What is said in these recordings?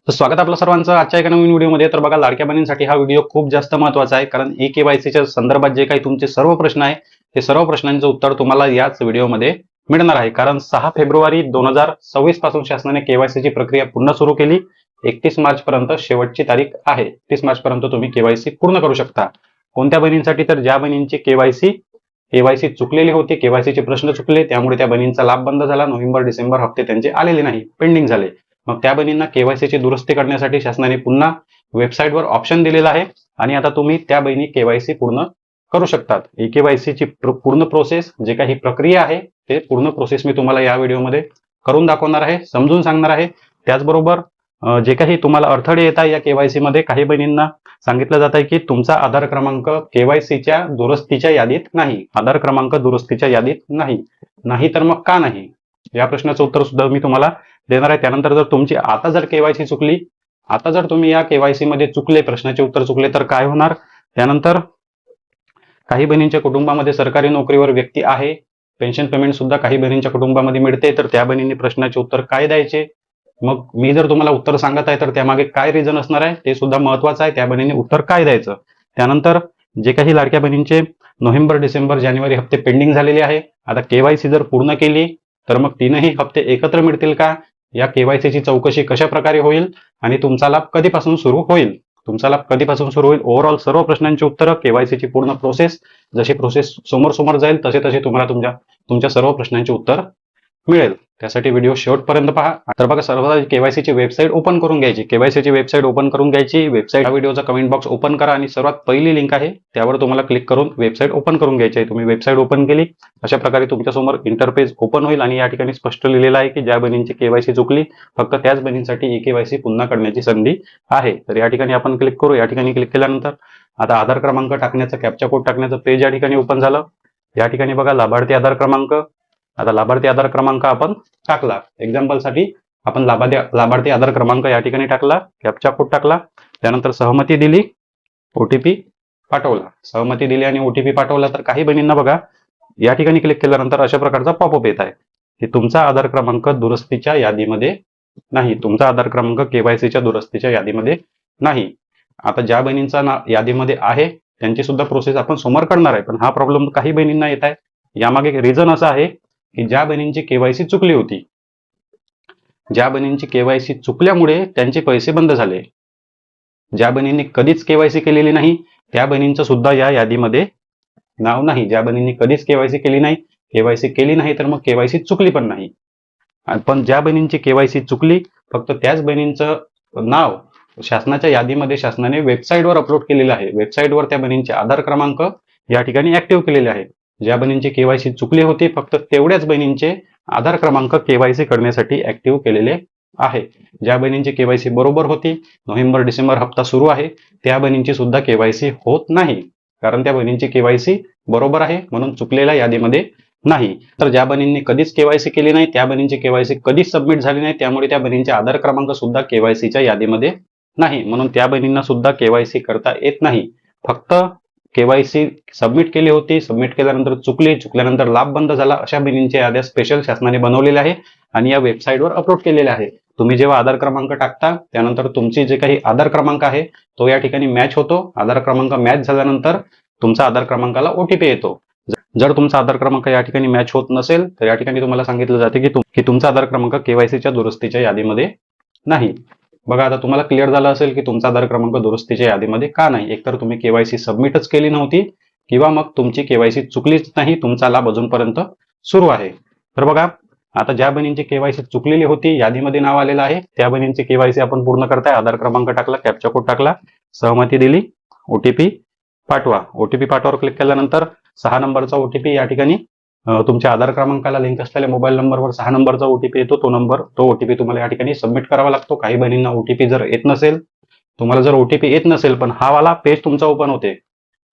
तर स्वागत आपलं सर्वांचं आजच्या एका नवीन व्हिडिओमध्ये. तर बघा, लाडक्या बहिणींसाठी हा व्हिडिओ खूप जास्त महत्त्वाचा आहे, कारण ई-केवायसीच्या संदर्भात जे काही तुमचे सर्व प्रश्न आहे ते सर्व प्रश्नांचं उत्तर तुम्हाला याच व्हिडिओमध्ये मिळणार आहे. कारण 6 फेब्रुवारी 2026 पासून शासनाने केवायसीची प्रक्रिया पुन्हा सुरू केली. 31 मार्च पर्यंत शेवटची तारीख आहे. 31 मार्च पर्यंत तुम्ही केवायसी पूर्ण करू शकता. कोणत्या बहिणींसाठी? तर ज्या बहिणींची केवायसी चुकलेली होती, केवायसीचे प्रश्न चुकले, त्यामुळे त्या बहिणींचा लाभ बंद झाला. नोव्हेंबर डिसेंबर हप्ते त्यांचे आलेले नाही, पेंडिंग झाले. मग त्या बहिणींना केवायसीची दुरुस्ती करण्यासाठी शासनाने पुन्हा वेबसाईटवर ऑप्शन दिलेला आहे आणि आता तुम्ही त्या बहिणी केवायसी पूर्ण करू शकतात. ई केवायसीची पूर्ण प्रोसेस, जे काही प्रक्रिया आहे ते पूर्ण प्रोसेस मी तुम्हाला या व्हिडिओमध्ये करून दाखवणार आहे, समजून सांगणार आहे. त्याचबरोबर जे काही तुम्हाला अडथळे येत आहे या केवायसी मध्ये, काही बहिणींना सांगितलं जात आहे की तुमचा आधार क्रमांक केवायसीच्या दुरुस्तीच्या यादीत नाही. आधार क्रमांक दुरुस्तीच्या यादीत नाही तर मग का नाही, या प्रश्नाचं उत्तर सुद्धा मी तुम्हाला देणार आहे. त्यानंतर जर तुमची आता जर केवायसी चुकली, आता जर तुम्ही या केवायसी मध्ये चुकले, प्रश्नाचे उत्तर चुकले, तर काय होणार. त्यानंतर काही बहिणींच्या कुटुंबामध्ये सरकारी नोकरीवर व्यक्ती आहे, पेन्शन पेमेंट सुद्धा काही बहिणींच्या कुटुंबामध्ये मिळते, तर त्या बहिणींनी प्रश्नाचे उत्तर काय द्यायचे. मग मी जर तुम्हाला उत्तर सांगत आहे तर त्यामागे काय रिझन असणार आहे ते सुद्धा महत्वाचं आहे. त्या बहिणींनी उत्तर काय द्यायचं. त्यानंतर जे काही लाडक्या बहिणींचे नोव्हेंबर डिसेंबर जानेवारी हप्ते पेंडिंग झालेले आहे, आता केवायसी जर पूर्ण केली तर मग तीनही हप्ते एकत्र मिळतील का, या केवायसीची चौकशी कशा प्रकारे होईल आणि तुमचा लाभ कधीपासून सुरू होईल. ओव्हरऑल सर्व प्रश्नांची उत्तरं, केवायसीची पूर्ण प्रोसेस, जशी प्रोसेस समोर जाईल तसे तसे तुम्हाला तुमच्या सर्व प्रश्नांची उत्तर मिळेल. त्यासाठी व्हिडिओ शेवटपर्यंत पहा. तर बघा, सर्वप्रथम केवायसीची वेबसाईट ओपन करून घ्यायची. वेबसाईट हा व्हिडिओचा कमेंट बॉक्स ओपन करा आणि सर्वात पहिली लिंक आहे त्यावर तुम्हाला क्लिक करून वेबसाईट ओपन करून घ्यायची आहे. तुम्ही वेबसाईट ओपन केली, अशा प्रकारे तुमच्यासमोर इंटरपेज ओपन होईल आणि या ठिकाणी स्पष्ट लिहिलेलं आहे की ज्या बहिणींची केवायसी चुकली, फक्त त्याच बहिणींसाठी ई केवायसी पुन्हा करण्याची संधी आहे. तर या ठिकाणी आपण क्लिक करू. या ठिकाणी क्लिक केल्यानंतर आता आधार क्रमांक टाकण्याचं, कॅप्चा कोड टाकण्याचं पेज या ठिकाणी ओपन झालं. या ठिकाणी बघा, लाभार्थी आधार क्रमांक. आता लाभार्थी आधार क्रमांक आपण टाकला. एक्झाम्पल साठी आपण लाभार्थी आधार क्रमांक या ठिकाणी टाकला, कॅप्चा कोड टाकला, त्यानंतर सहमती दिली, ओटीपी पाठवला. सहमती दिली आणि ओटीपी पाठवला. तर काही बहिणींना बघा, या ठिकाणी क्लिक केल्यानंतर अशा प्रकारचा पॉपअप येत आहे की तुमचा आधार क्रमांक दुरुस्तीच्या यादीमध्ये नाही, तुमचा आधार क्रमांक केवायसीच्या दुरुस्तीच्या यादीमध्ये नाही. आता ज्या बहिणींचा यादीमध्ये आहे त्यांची सुद्धा प्रोसेस आपण समोर करणार आहे, पण हा प्रॉब्लेम काही बहिणींना येत आहे. यामागे रिझन असं आहे की ज्या बहिणींची केवायसी चुकली होती, ज्या बहिणींची केवायसी चुकल्यामुळे त्यांचे पैसे बंद झाले, ज्या बहिणींनी कधीच केवायसी केलेली नाही त्या बहिणींचं सुद्धा या यादीमध्ये नाव नाही. ज्या बहिणींनी कधीच केवायसी केली नाही तर मग केवायसी चुकली पण नाही. पण ज्या बहिणींची केवायसी चुकली, फक्त त्याच बहिणींचं नाव शासनाच्या यादीमध्ये शासनाने वेबसाईटवर अपलोड केलेलं आहे. वेबसाईटवर त्या बहिणींचे आधार क्रमांक या ठिकाणी ऍक्टिव्ह केलेले आहे. ज्या बहिणींची केवायसी चुकली होती, फक्त तेवढ्याच बहिणींचे आधार क्रमांक केवायसी करण्यासाठी ऍक्टिव्ह केलेले आहे. ज्या बहिणींची केवायसी बरोबर होती, नोव्हेंबर डिसेंबर हप्ता सुरू आहे, त्या बहिणींची सुद्धा केवायसी होत नाही, कारण त्या बहिणींची केवायसी बरोबर आहे म्हणून चुकलेल्या यादीमध्ये नाही. तर ज्या बहिणींनी कधीच केवायसी केली नाही, त्या बहिणींची केवायसी कधीच सबमिट झाली नाही, त्यामुळे त्या बहिणींचे आधार क्रमांक सुद्धा केवायसीच्या यादीमध्ये नाही, म्हणून त्या बहिणींना सुद्धा केवायसी करता येत नाही. फक्त केवायसी सबमिट केली होती, सबमिट केल्यानंतर चुकल्यानंतर लाभ बंद झाला, अशा बहिणींच्या याद्या स्पेशल शासनाने बनवलेल्या आहे आणि या वेबसाईटवर अपलोड केलेल्या आहे. तुम्ही जेव्हा आधार क्रमांक टाकता त्यानंतर तुमची जे काही आधार क्रमांक आहे तो या ठिकाणी मॅच होतो. आधार क्रमांक मॅच झाल्यानंतर तुमचा आधार क्रमांकाला ओटीपी येतो. जर तुमचा आधार क्रमांक या ठिकाणी मॅच होत नसेल तर या ठिकाणी तुम्हाला सांगितलं जाते की तुमचा आधार क्रमांक केवायसीच्या दुरुस्तीच्या यादीमध्ये नाही. बघा, आता तुम्हाला क्लिअर झालं असेल की तुमचा आधार क्रमांक दुरुस्तीच्या यादीमध्ये का नाही. एकतर तुम्ही केवायसी सबमिटच केली नव्हती किंवा मग तुमची केवायसी चुकलीच नाही, तुमचा लाभ अजूनपर्यंत सुरू आहे. तर बघा, आता ज्या बहिणींची केवायसी चुकलेली होती, यादीमध्ये नाव आलेलं आहे, त्या बहिणींची केवायसी आपण पूर्ण करताय. आधार क्रमांक टाकला, कॅप्चा कोड टाकला, सहमती दिली, ओटीपी पाठवा. ओटीपी पाठवावर क्लिक केल्यानंतर 6 नंबरचा ओटीपी या ठिकाणी तुमच्या आधार क्रमांकाला लिंक असलेल्या मोबाईल नंबरवर 6 नंबरचा ओटीपी येतो. तो ओटीपी तुम्हाला या ठिकाणी सबमिट करावा लागतो. काही बहिणींना ओटीपी जर येत नसेल, तुम्हाला जर ओटीपी येत नसेल पण हा वाला पेज तुमचा ओपन होते,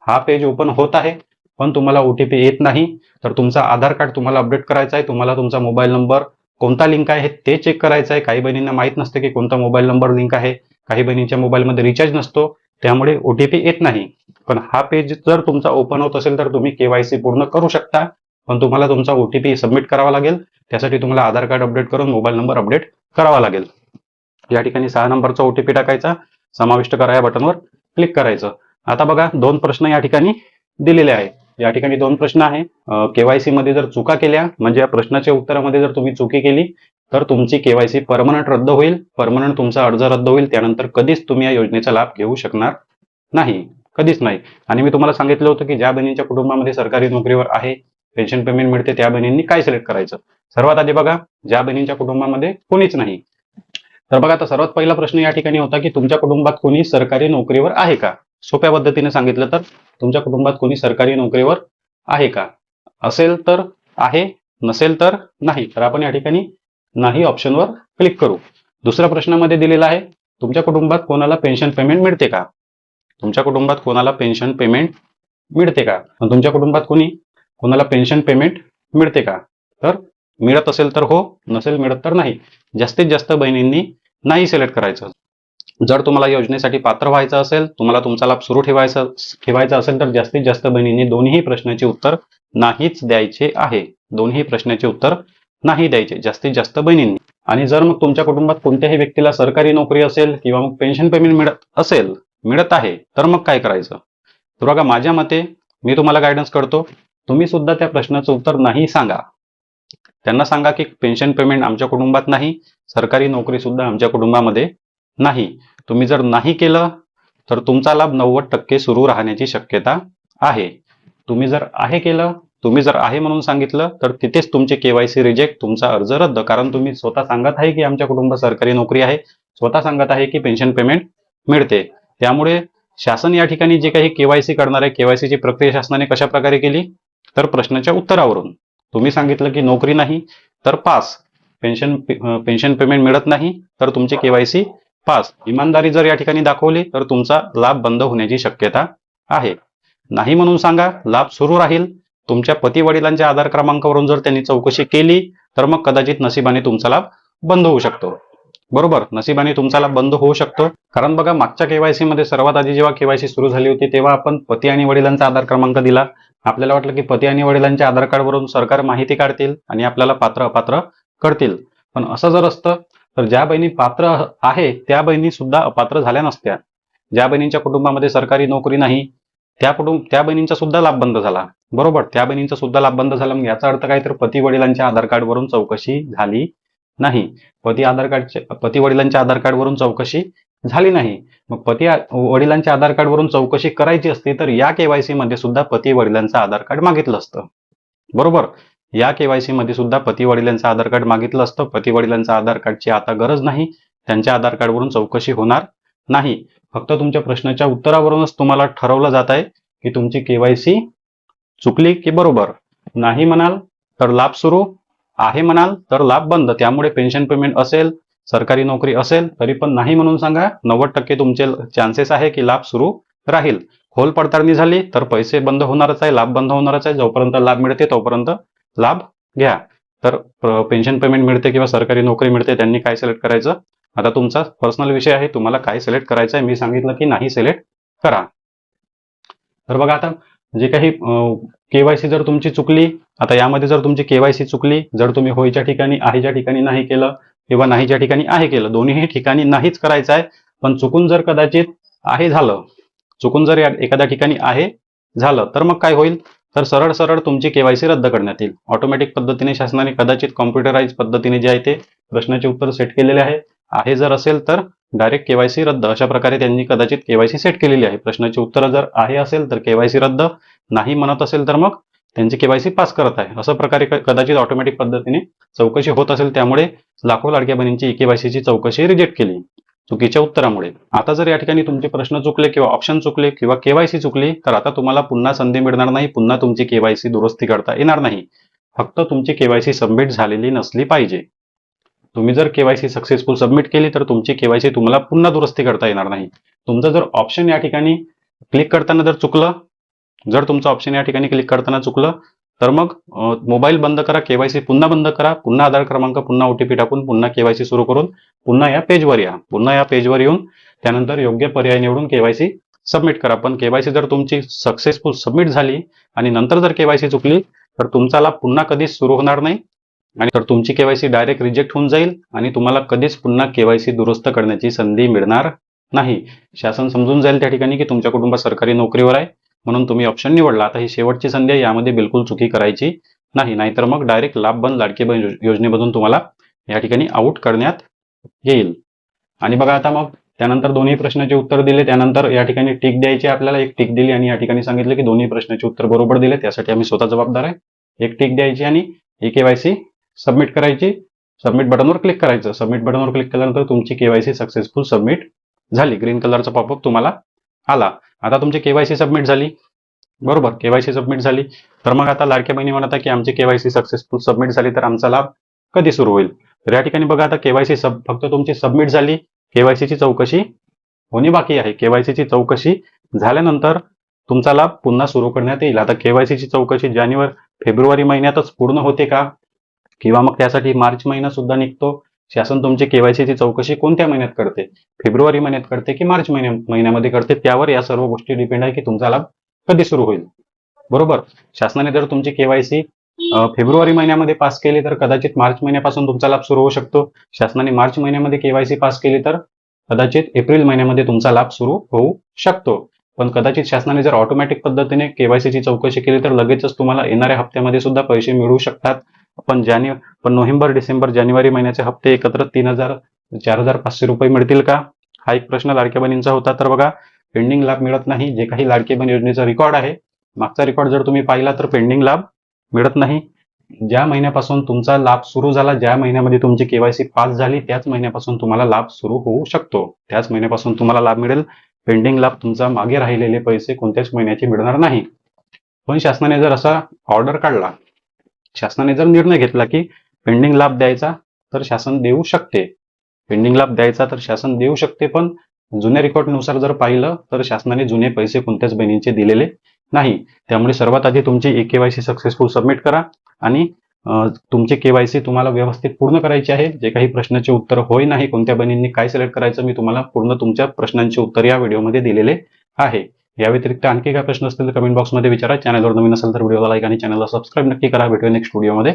हा पेज ओपन होत आहे पण तुम्हाला ओटीपी येत नाही, तर तुमचा आधार कार्ड तुम्हाला अपडेट करायचा आहे. तुम्हाला तुमचा मोबाईल नंबर कोणता लिंक आहे ते चेक करायचं आहे. काही बहिणींना माहित नसते की कोणता मोबाईल नंबर लिंक आहे, काही बहिणींच्या मोबाईलमध्ये रिचार्ज नसतो, त्यामुळे ओटीपी येत नाही. पण हा पेज जर तुमचा ओपन होत असेल तर तुम्ही केवायसी पूर्ण करू शकता, पण तुम्हाला तुमचा ओटीपी सबमिट करावा लागेल. त्यासाठी तुम्हाला आधार कार्ड अपडेट करून मोबाईल नंबर अपडेट करावा लागेल. या ठिकाणी 6 नंबरचा OTP टाकायचा, समाविष्ट करा या बटनवर क्लिक करायचं. आता बघा 2 प्रश्न या ठिकाणी दिलेले आहे. या ठिकाणी 2 प्रश्न आहे. KYC मध्ये जर चुका केल्या म्हणजे या प्रश्नाच्या उत्तरामध्ये जर तुम्ही चुकी केली तर तुमची KYC परमनंट रद्द होईल, परमनंट तुमचा अर्ज रद्द होईल. त्यानंतर कधीच तुम्ही या योजनेचा लाभ घेऊ शकणार नाही, कधीच नाही. आणि मी तुम्हाला सांगितलं होतं की ज्या बहिणींच्या कुटुंबामध्ये सरकारी नोकरीवर आहे, पेन्शन पेमेंट मिळते, त्या बहिणींनी काय सिलेक्ट करायचं. सर्वात आधी बघा, ज्या बहिणींच्या कुटुंबामध्ये कोणीच नाही. तर बघा आता सर्वात पहिला प्रश्न या ठिकाणी होता की तुमच्या कुटुंबात कोणी सरकारी नोकरीवर आहे का. सोप्या पद्धतीने सांगितलं तर तुमच्या कुटुंबात कोणी सरकारी नोकरीवर आहे का, असेल तर आहे, नसेल तर नाही. तर आपण या ठिकाणी नाही ऑप्शनवर क्लिक करू. दुसऱ्या प्रश्नामध्ये दिलेला आहे तुमच्या कुटुंबात कोणाला पेन्शन पेमेंट मिळते का. तुमच्या कुटुंबात कोणाला पेन्शन पेमेंट मिळते का. तुमच्या कुटुंबात कोणाला पेन्शन पेमेंट मिळते का. तर मिळत असेल तर हो, नसेल मिळत तर नाही. जास्तीत जास्त बहिणींनी नाही सिलेक्ट करायचं. जर तुम्हाला योजनेसाठी पात्र व्हायचं असेल, तुम्हाला तुमचा लाभ सुरू ठेवायचा असेल तर जास्तीत जास्त बहिणींनी दोन्ही प्रश्नाचे उत्तर नाहीच द्यायचे आहे. दोन्ही प्रश्नाचे उत्तर नाही द्यायचे जास्तीत जास्त बहिणींनी. आणि जर मग तुमच्या कुटुंबात कोणत्याही व्यक्तीला सरकारी नोकरी असेल किंवा मग पेन्शन पेमेंट मिळत आहे तर मग काय करायचं. तर बघा माझ्या मते मी तुम्हाला गायडन्स करतो, तुम्ही सुद्धा त्या प्रश्नाचं उत्तर नाही सांगा. त्यांना सांगा की पेन्शन पेमेंट आमच्या कुटुंबात नाही, सरकारी नोकरी सुद्धा आमच्या कुटुंबामध्ये नाही. तुम्ही जर नाही केलं तर तुमचा लाभ 90% सुरू राहण्याची शक्यता आहे. तुम्ही जर आहे केलं, तुम्ही जर आहे म्हणून सांगितलं तर तिथेच तुमचे KYC रिजेक्ट, तुमचा अर्ज रद्द. कारण तुम्ही स्वतः सांगत आहे की आमच्या कुटुंबात सरकारी नोकरी आहे, स्वतः सांगत आहे की पेन्शन पेमेंट मिळते. त्यामुळे शासन या ठिकाणी जे काही KYC करणार आहे, KYC ची प्रक्रिया शासनाने कशा प्रकारे केली तर प्रश्नाच्या उत्तरावरून. तुम्ही सांगितलं की नोकरी नाही तर पास, पेन्शन पेमेंट मिळत नाही तर तुमचे KYC पास. इमानदारी जर या ठिकाणी दाखवली तर तुमचा लाभ बंद होण्याची शक्यता आहे. नाही म्हणून सांगा, लाभ सुरू राहील. तुमच्या पती वडिलांच्या आधार क्रमांकावरून जर त्यांनी चौकशी केली तर मग कदाचित नशिबाने तुमचा लाभ बंद होऊ शकतो. बरोबर, नशिबाने तुमचा लाभ बंद होऊ शकतो. कारण बघा मागच्या KYC मध्ये सर्वात आधी जेव्हा KYC सुरू झाली होती तेव्हा आपण पती आणि वडिलांचा आधार क्रमांक दिला. आपल्याला वाटलं की पती आणि वडिलांच्या आधार कार्डवरून सरकार माहिती काढतील आणि आपल्याला पात्र अपात्र करतील. पण असं जर असतं तर ज्या बहिणी पात्र आहे त्या बहिणी सुद्धा अपात्र झाल्या नसत्या. ज्या बहिणींच्या कुटुंबामध्ये सरकारी नोकरी नाही त्या बहिणींचा सुद्धा लाभ बंद झाला. बरोबर, त्या बहिणींचा सुद्धा लाभ बंद झाला. मग याचा अर्थ काय तर पती वडिलांच्या आधार कार्डवरून चौकशी झाली नाही. पती वडिलांच्या आधार कार्डवरून चौकशी झाली नाही. मग पती वडिलांच्या आधार कार्डवरून चौकशी करायची असती तर या KYC मध्ये सुद्धा पती वडिलांचं आधार कार्ड मागितलं असतं. बरोबर, या KYC मध्ये सुद्धा पती वडिलांचं आधार कार्ड मागितलं असतं. पती वडिलांच्या आधार कार्डची आता गरज नाही, त्यांच्या आधार कार्डवरून चौकशी होणार नाही. फक्त तुमच्या प्रश्नाच्या उत्तरावरूनच तुम्हाला ठरवलं जात आहे की तुमची KYC चुकली की बरोबर. नाही म्हणाल तर लाभ सुरू, आहे म्हणाल तर लाभ बंद. त्यामुळे पेन्शन पेमेंट असेल, सरकारी नोकरी असेल तरी पण नाही म्हणून सांगा. 90% तुमचे चान्सेस आहे की लाभ सुरू राहील. खोल पडताळणी झाली तर पैसे बंद होणारच आहे, लाभ बंद होणारच आहे. जोपर्यंत लाभ मिळते तोपर्यंत लाभ घ्या. तर पेन्शन पेमेंट मिळते किंवा सरकारी नोकरी मिळते त्यांनी काय सिलेक्ट करायचं, आता तुमचा पर्सनल विषय आहे, तुम्हाला काय सिलेक्ट करायचं आहे. मी सांगितलं की नाही सिलेक्ट करा. तर बघा आता जे काही KYC जर तुमची चुकली, आता यामध्ये जर तुमची KYC चुकली, जर तुम्ही होईच्या ठिकाणी आहेच्या ठिकाणी नाही केलं किंवा नाहीच्या ठिकाणी आहे केलं, दोन्ही ठिकाणी नाहीच करायचं आहे. पण चुकून जर कदाचित आहे झालं, चुकून जर एखाद्या ठिकाणी आहे झालं तर मग काय होईल तर सरळ सरळ तुमची KYC रद्द करण्यात येईल. ऑटोमॅटिक पद्धतीने शासनाने कदाचित कॉम्प्युटराइज पद्धतीने जे आहे ते प्रश्नाचे उत्तर सेट केलेले आहे जर असेल तर डायरेक्ट KYC रद्द, अशा प्रकारे त्यांनी कदाचित KYC सेट केलेली आहे. प्रश्नाचे उत्तर जर आहे असेल तर KYC रद्द, नाही म्हणत असेल तर मग त्यांची KYC पास करत आहे. अशा प्रकारे कदाचित ऑटोमॅटिक पद्धतीने चौकशी होत असेल, त्यामुळे लाखो लाडक्या बहिणींची KYC ची चौकशी रिजेक्ट केली चुकीच्या उत्तरामुळे. आता जर या ठिकाणी तुमचे प्रश्न चुकले किंवा ऑप्शन चुकले किंवा KYC चुकली तर आता तुम्हाला पुन्हा संधी मिळणार नाही, पुन्हा तुमची KYC दुरुस्ती करता येणार नाही. फक्त तुमची KYC सबमिट झालेली नसली पाहिजे. तुम्ही जर KYC सक्सेसफुल सबमिट केली तर तुमची KYC तुम्हाला पुन्हा दुरुस्ती करता येणार नाही. तुमचं जर ऑप्शन या ठिकाणी क्लिक करताना जर चुकलं, जर तुमचं ऑप्शन या ठिकाणी क्लिक करताना चुकलं तर मग मोबाईल बंद करा, KYC पुन्हा बंद करा, पुन्हा आधार क्रमांक, पुन्हा OTP टाकून पुन्हा KYC सुरू करून पुन्हा या पेजवर या. पुन्हा या पेजवर येऊन त्यानंतर योग्य पर्याय निवडून KYC सबमिट करा. पण KYC जर तुमची सक्सेसफुल सबमिट झाली आणि नंतर जर KYC चुकली तर तुमचा लाभ पुन्हा कधीच सुरू होणार नाही. आणि तर तुमची केवायसी डायरेक्ट रिजेक्ट होऊन जाईल आणि तुम्हाला कधीच पुन्हा केवायसी दुरुस्त करण्याची संधी मिळणार नाही. शासन समजून जाईल त्या ठिकाणी की तुमच्या कुटुंब सरकारी नोकरीवर आहे, म्हणून तुम्ही ऑप्शन निवडला. आता ही शेवटची संधी आहे, यामध्ये बिलकुल चुकी करायची नाही, नाहीतर मग डायरेक्ट लाभ बंद लाडकी बहीण योजनेमधून तुम्हाला या ठिकाणी आउट करण्यात येईल. आणि बघा आता मग त्यानंतर दोन्ही प्रश्नाचे उत्तर दिले, त्यानंतर या ठिकाणी टिक द्यायची आपल्याला. एक टिक दिली आणि या ठिकाणी सांगितलं की दोन्ही प्रश्नाचे उत्तर बरोबर दिले, त्यासाठी आम्ही स्वतः जबाबदार आहे. एक टिक द्यायची आणि केवायसी सबमिट करायची. सबमिट बटनवर क्लिक करायचं. सबमिट बटनवर क्लिक केल्यानंतर तुमची केवायसी सक्सेसफुल सबमिट झाली. ग्रीन कलरचा पॉपअप तुम्हाला आला. आता तुमची केवायसी सबमिट झाली, बरोबर, केवायसी सबमिट झाली. तर मग आता लाडक्या बहिणी म्हणतात की आमची केवायसी सक्सेसफुल सबमिट झाली, तर आमचा लाभ कधी सुरू होईल? तर या ठिकाणी बघा, आता केवायसी फक्त तुमची सबमिट झाली, केवायसीची चौकशी होणे बाकी आहे. केवायसीची चौकशी झाल्यानंतर तुमचा लाभ पुन्हा सुरू करण्यात येईल. आता केवायसीची चौकशी फेब्रुवारी महिन्यातच पूर्ण होते का, किंवा मग त्यासाठी मार्च महिना सुद्धा निघतो? शासन तुमची केवायसीची चौकशी कोणत्या महिन्यात करते? फेब्रुवारी महिन्यात करते की मार्च महिन्यामध्ये करते? त्यावर या सर्व गोष्टी डिपेंड आहे की तुमचा लाभ कधी सुरू होईल. बरोबर, शासनाने जर तुमची केवायसी फेब्रुवारी महिन्यामध्ये पास केली तर कदाचित मार्च महिन्यापासून तुमचा लाभ सुरू होऊ शकतो. शासनाने मार्च महिन्यामध्ये केवायसी पास केली तर कदाचित एप्रिल महिन्यामध्ये तुमचा लाभ सुरू होऊ शकतो. पण कदाचित शासनाने जर ऑटोमॅटिक पद्धतीने केवायसीची चौकशी केली तर लगेचच तुम्हाला येणाऱ्या हप्त्यामध्ये सुद्धा पैसे मिळू शकतात. पण नोव्हेंबर, डिसेंबर, जानेवारी महिन्याचे हप्ते एकत्र 4,500 रुपये मिळतील का? हा एक प्रश्न लाडक्या बहिणींचा होता. तर बघा, पेंडिंग लाभ मिळत नाही. जे काही लाडकी बहीण योजनेचा रेकॉर्ड आहे, मागचा रेकॉर्ड जर तुम्ही पाहिला तर पेंडिंग लाभ मिळत नाही. ज्या महिन्यापासून तुमचा लाभ सुरू झाला, ज्या महिन्यामध्ये तुमची केवायसी पास झाली, त्याच महिन्यापासून तुम्हाला लाभ सुरू होऊ शकतो. त्याच महिन्यापासून तुम्हाला लाभ मिळेल. पेंडिंग लाभ, तुमचा मागे राहिलेले पैसे कोणत्याच महिन्याचे मिळणार नाही. पण शासनाने जर असा ऑर्डर काढला, शासनाने जर निर्णय घेतला की पेंडिंग लाभ द्यायचा, तर शासन देऊ शकते. पेंडिंग लाभ द्यायचा तर शासन देऊ शकते. पण जुन्या रेकॉर्डनुसार जर पाहिलं तर शासनाने जुने पैसे कोणत्याच बहिणींचे दिलेले नाही. त्यामुळे सर्वात आधी तुमची केवायसी सक्सेसफुल सबमिट करा आणि तुमची केवायसी तुम्हाला व्यवस्थित पूर्ण करायची आहे. जे काही प्रश्नाचे उत्तर होय नाही, कोणत्या बहिणींनी काय सिलेक्ट करायचं, मी तुम्हाला पूर्ण तुमच्या प्रश्नांचे उत्तर या व्हिडिओमध्ये दिलेले आहे. या व्यतिरिक्त आणखी काय प्रश्न असतील तर कमेंट बॉक्समध्ये विचारा. चॅनलवर नवीन असेल तर व्हिडिओला लाईक आणि चॅनलला सबस्क्राईब नक्की करा. भेटूया नेक्स्ट व्हिडिओमध्ये.